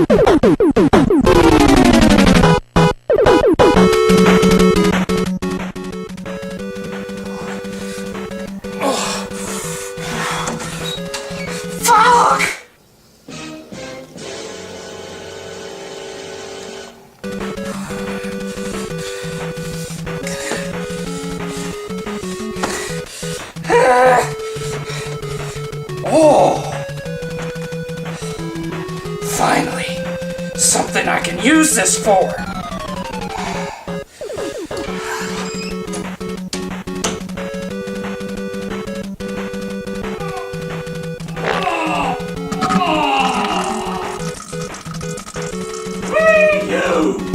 Oh! Finally, something I can use this for! WiiU!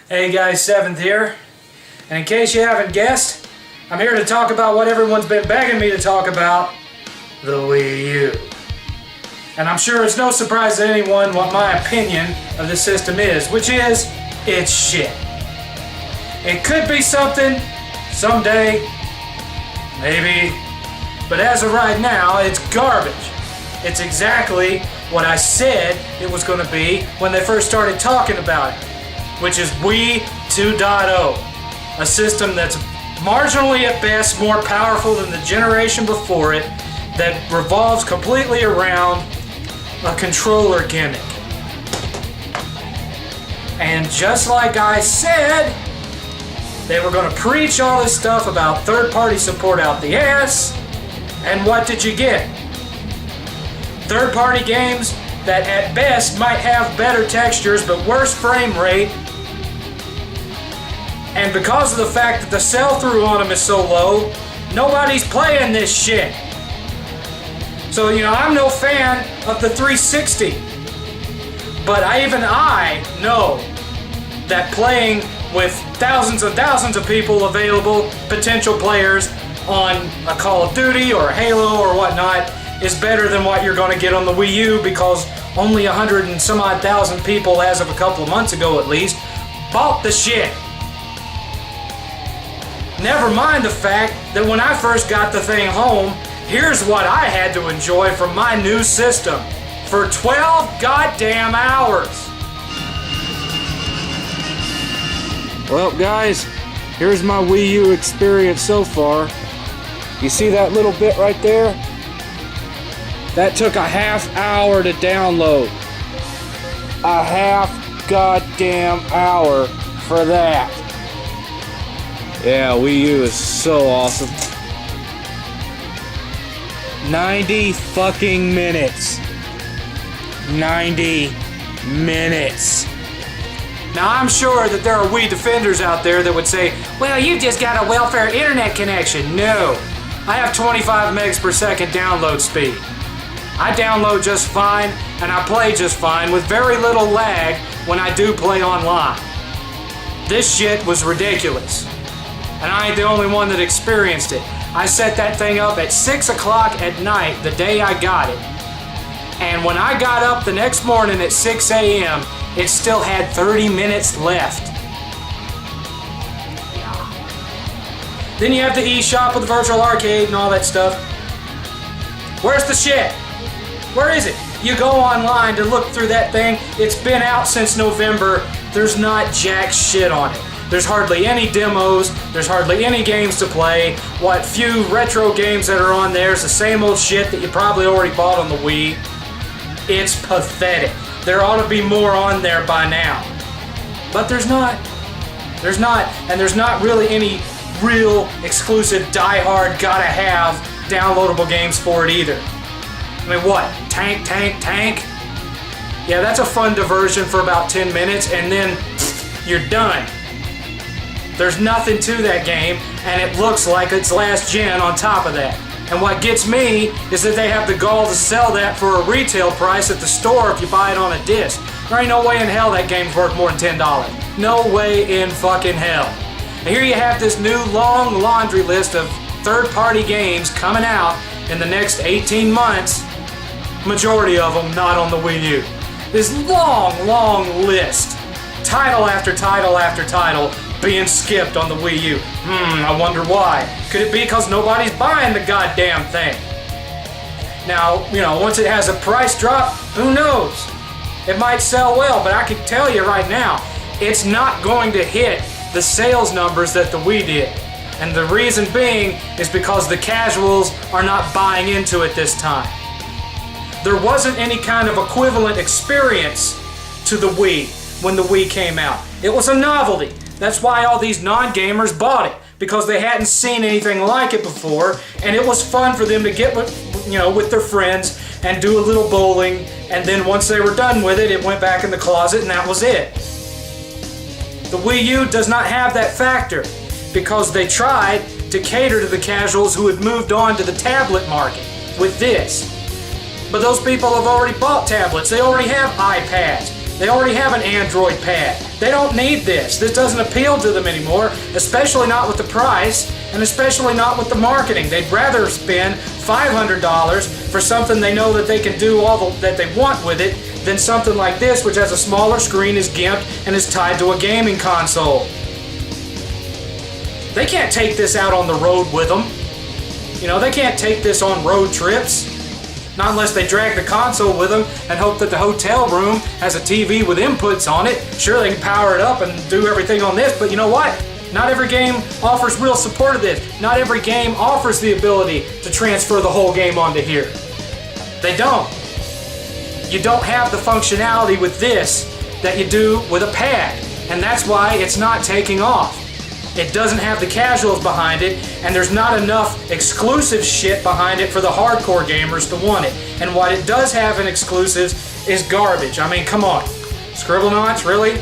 Hey guys, 7th here, and in case you haven't guessed, I'm here to talk about what everyone's been begging me to talk about, the WiiU. And I'm sure it's no surprise to anyone what my opinion of the system is, which is, it's shit. It could be something, someday, maybe, but as of right now, it's garbage. It's exactly what I said it was going to be when they first started talking about it, which is Wii 2.0, a system that's marginally at best more powerful than the generation before it, that revolves completely around a controller gimmick. And just like I said, they were going to preach all this stuff about third-party support out the ass, and what did you get? Third-party games that at best might have better textures but worse frame rate. And because of the fact that the sell-through on them is so low, nobody's playing this shit. So, I'm no fan of the 360. But even I know that playing with thousands and thousands of people available, potential players, on a Call of Duty or a Halo or whatnot, is better than what you're going to get on the Wii U, because only 100 and some odd thousand people, as of a couple of months ago at least, bought the shit. Never mind the fact that when I first got the thing home, here's what I had to enjoy from my new system for 12 goddamn hours. Well, guys, here's my Wii U experience so far. You see that little bit right there? That took a half hour to download. A half goddamn hour for that. Yeah, Wii U is so awesome. 90 fucking minutes. 90 minutes. Now, I'm sure that there are Wii defenders out there that would say, well, you just got a welfare internet connection. No, I have 25 megs per second download speed. I download just fine, and I play just fine with very little lag when I do play online. This shit was ridiculous. And I ain't the only one that experienced it. I set that thing up at 6 o'clock at night the day I got it. And when I got up the next morning at 6 a.m., it still had 30 minutes left. Yeah. Then you have the eShop with the virtual arcade and all that stuff. Where's the shit? Where is it? You go online to look through that thing. It's been out since November. There's not jack shit on it. There's hardly any demos, there's hardly any games to play. What few retro games that are on there is the same old shit that you probably already bought on the Wii. It's pathetic. There ought to be more on there by now. But there's not. There's not, and there's not really any real exclusive die-hard gotta have downloadable games for it either. I mean, what? Tank? Yeah, that's a fun diversion for about 10 minutes, and then you're done. There's nothing to that game, and it looks like it's last gen on top of that. And what gets me is that they have the gall to sell that for a retail price at the store if you buy it on a disc. There ain't no way in hell that game's worth more than $10. No way in fucking hell. And here you have this new long laundry list of third-party games coming out in the next 18 months. Majority of them not on the Wii U. This long list. Title after title after title being skipped on the Wii U. I wonder why. Could it be because nobody's buying the goddamn thing? Now, once it has a price drop, who knows? It might sell well, but I can tell you right now, it's not going to hit the sales numbers that the Wii did. And the reason being is because the casuals are not buying into it this time. There wasn't any kind of equivalent experience to the Wii when the Wii came out. It was a novelty. That's why all these non-gamers bought it, because they hadn't seen anything like it before, and it was fun for them to get with their friends and do a little bowling, and then once they were done with it, it went back in the closet and that was it. The Wii U does not have that factor because they tried to cater to the casuals who had moved on to the tablet market with this. But those people have already bought tablets. They already have iPads. They already have an Android pad. They don't need this. This doesn't appeal to them anymore, especially not with the price, and especially not with the marketing. They'd rather spend $500 for something they know that they can do all that they want with it than something like this, which has a smaller screen, is gimped, and is tied to a gaming console. They can't take this out on the road with them. They can't take this on road trips. Not unless they drag the console with them and hope that the hotel room has a TV with inputs on it. Sure, they can power it up and do everything on this, but you know what? Not every game offers real support of this. Not every game offers the ability to transfer the whole game onto here. They don't. You don't have the functionality with this that you do with a pad, and that's why it's not taking off. It doesn't have the casuals behind it, and there's not enough exclusive shit behind it for the hardcore gamers to want it. And what it does have in exclusives is garbage. I mean, come on. Scribblenauts, really?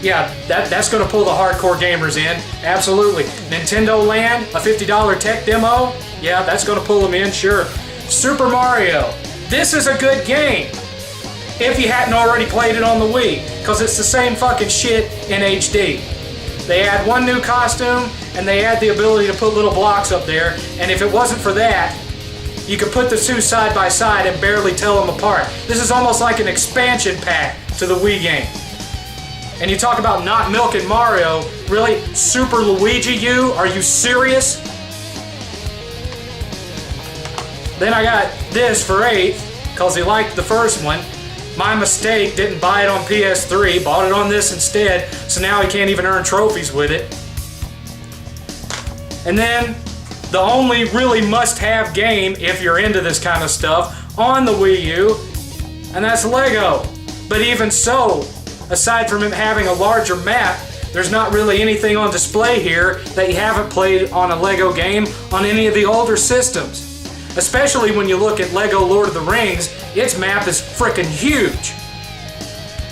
Yeah, that's going to pull the hardcore gamers in. Absolutely. Nintendo Land, a $50 tech demo? Yeah, that's going to pull them in, sure. Super Mario. This is a good game. If you hadn't already played it on the Wii, because it's the same fucking shit in HD. They add one new costume, and they add the ability to put little blocks up there, and if it wasn't for that, you could put the two side by side and barely tell them apart. This is almost like an expansion pack to the Wii game. And you talk about not milking Mario, really? Super Luigi U? Are you serious? Then I got this for 8th, because he liked the first one. My mistake, didn't buy it on PS3, bought it on this instead, so now he can't even earn trophies with it. And then, the only really must-have game, if you're into this kind of stuff, on the Wii U, and that's Lego. But even so, aside from him having a larger map, there's not really anything on display here that you haven't played on a Lego game on any of the older systems. Especially when you look at Lego Lord of the Rings, its map is frickin' huge.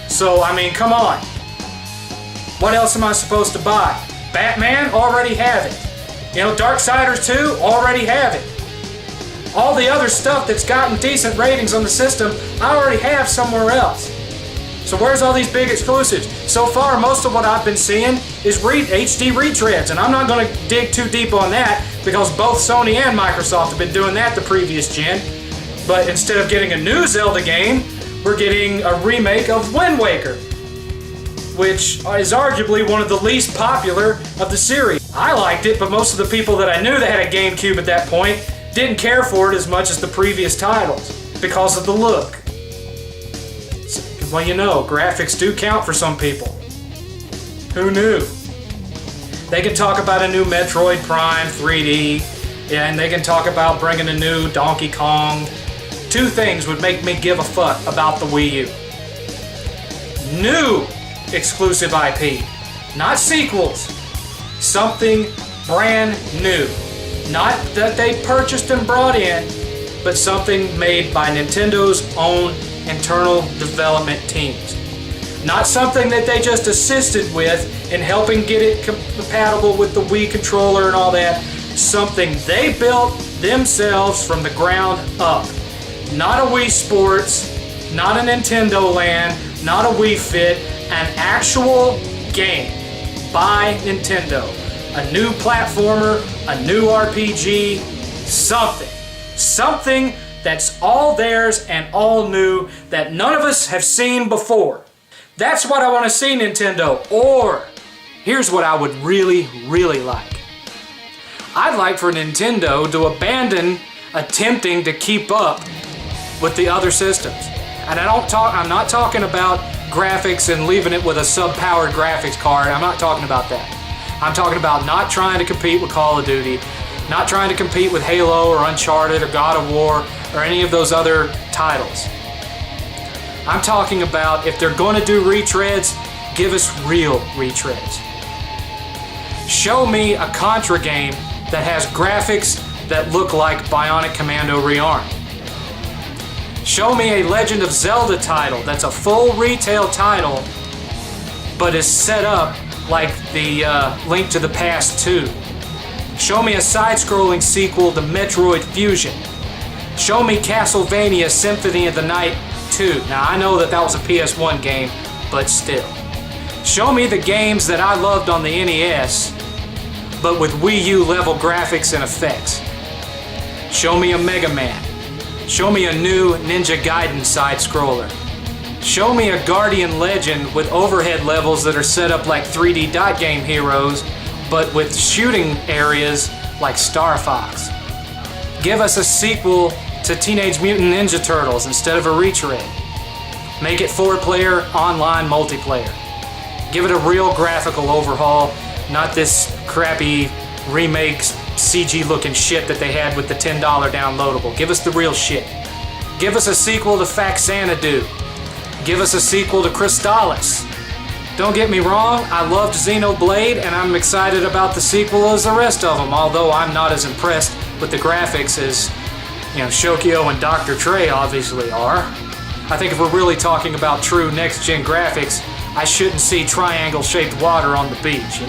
So, I mean, come on. What else am I supposed to buy? Batman? Already have it. Darksiders 2? Already have it. All the other stuff that's gotten decent ratings on the system, I already have somewhere else. So where's all these big exclusives? So far, most of what I've been seeing is HD retreads, and I'm not going to dig too deep on that because both Sony and Microsoft have been doing that the previous gen. But instead of getting a new Zelda game, we're getting a remake of Wind Waker, which is arguably one of the least popular of the series. I liked it, but most of the people that I knew that had a GameCube at that point didn't care for it as much as the previous titles because of the look. Well, graphics do count for some people. Who knew? They can talk about a new Metroid Prime 3D, and they can talk about bringing a new Donkey Kong. Two things would make me give a fuck about the Wii U. New exclusive IP, not sequels. Something brand new. Not that they purchased and brought in, but something made by Nintendo's own internal development teams. Not something that they just assisted with in helping get it compatible with the Wii controller and all that. Something they built themselves from the ground up. Not a Wii Sports, not a Nintendo Land, not a Wii Fit, an actual game by Nintendo. A new platformer, a new RPG, something that's all theirs and all new that none of us have seen before. That's what I want to see, Nintendo. Or, here's what I would really, really like. I'd like for Nintendo to abandon attempting to keep up with the other systems. And I'm not talking about graphics and leaving it with a sub-powered graphics card. I'm not talking about that. I'm talking about not trying to compete with Call of Duty, not trying to compete with Halo or Uncharted or God of War or any of those other titles. I'm talking about if they're going to do retreads, give us real retreads. Show me a Contra game that has graphics that look like Bionic Commando Rearmed. Show me a Legend of Zelda title that's a full retail title but is set up like the Link to the Past 2. Show me a side-scrolling sequel to Metroid Fusion. Show me Castlevania Symphony of the Night 2. Now I know that was a PS1 game, but still. Show me the games that I loved on the NES, but with Wii U level graphics and effects. Show me a Mega Man. Show me a new Ninja Gaiden side-scroller. Show me a Guardian Legend with overhead levels that are set up like 3D dot game heroes, but with shooting areas like Star Fox. Give us a sequel to Teenage Mutant Ninja Turtles instead of a retread. Make it 4-player online multiplayer. Give it a real graphical overhaul, not this crappy remakes CG looking shit that they had with the $10 downloadable. Give us the real shit. Give us a sequel to Faxanadu. Give us a sequel to Crystallis. Don't get me wrong, I loved Xenoblade and I'm excited about the sequel as the rest of them, although I'm not as impressed with the graphics as, Shokyo and Dr. Trey obviously are. I think if we're really talking about true next-gen graphics, I shouldn't see triangle-shaped water on the beach,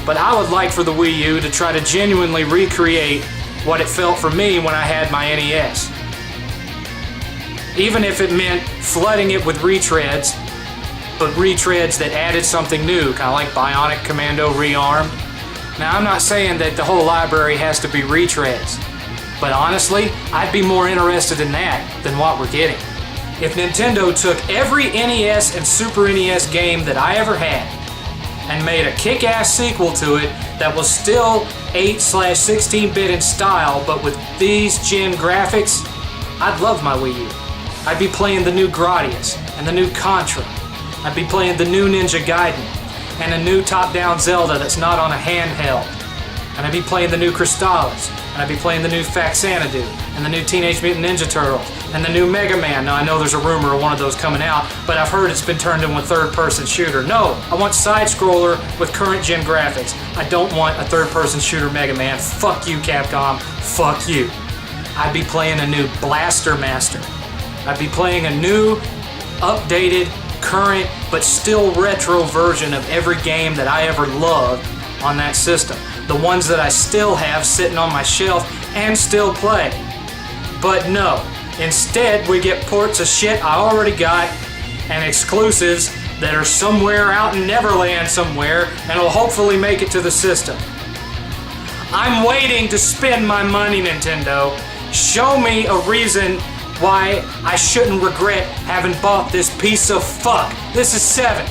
But I would like for the Wii U to try to genuinely recreate what it felt for me when I had my NES. Even if it meant flooding it with retreads, but retreads that added something new, kind of like Bionic Commando Rearmed. Now, I'm not saying that the whole library has to be retreads, but honestly, I'd be more interested in that than what we're getting. If Nintendo took every NES and Super NES game that I ever had and made a kick-ass sequel to it that was still 8/16-bit in style, but with these gen graphics, I'd love my Wii U. I'd be playing the new Gradius and the new Contra. I'd be playing the new Ninja Gaiden and a new top-down Zelda that's not on a handheld. And I'd be playing the new Crystallis. And I'd be playing the new Faxanadu and the new Teenage Mutant Ninja Turtles and the new Mega Man. Now I know there's a rumor of one of those coming out, but I've heard it's been turned into a third-person shooter. No, I want side-scroller with current-gen graphics. I don't want a third-person shooter Mega Man. Fuck you, Capcom. Fuck you. I'd be playing a new Blaster Master. I'd be playing a new, updated, current, but still retro version of every game that I ever loved on that system. The ones that I still have sitting on my shelf and still play. But no, instead we get ports of shit I already got and exclusives that are somewhere out in Neverland somewhere and will hopefully make it to the system. I'm waiting to spend my money, Nintendo. Show me a reason why I shouldn't regret having bought this piece of fuck. This is 7th.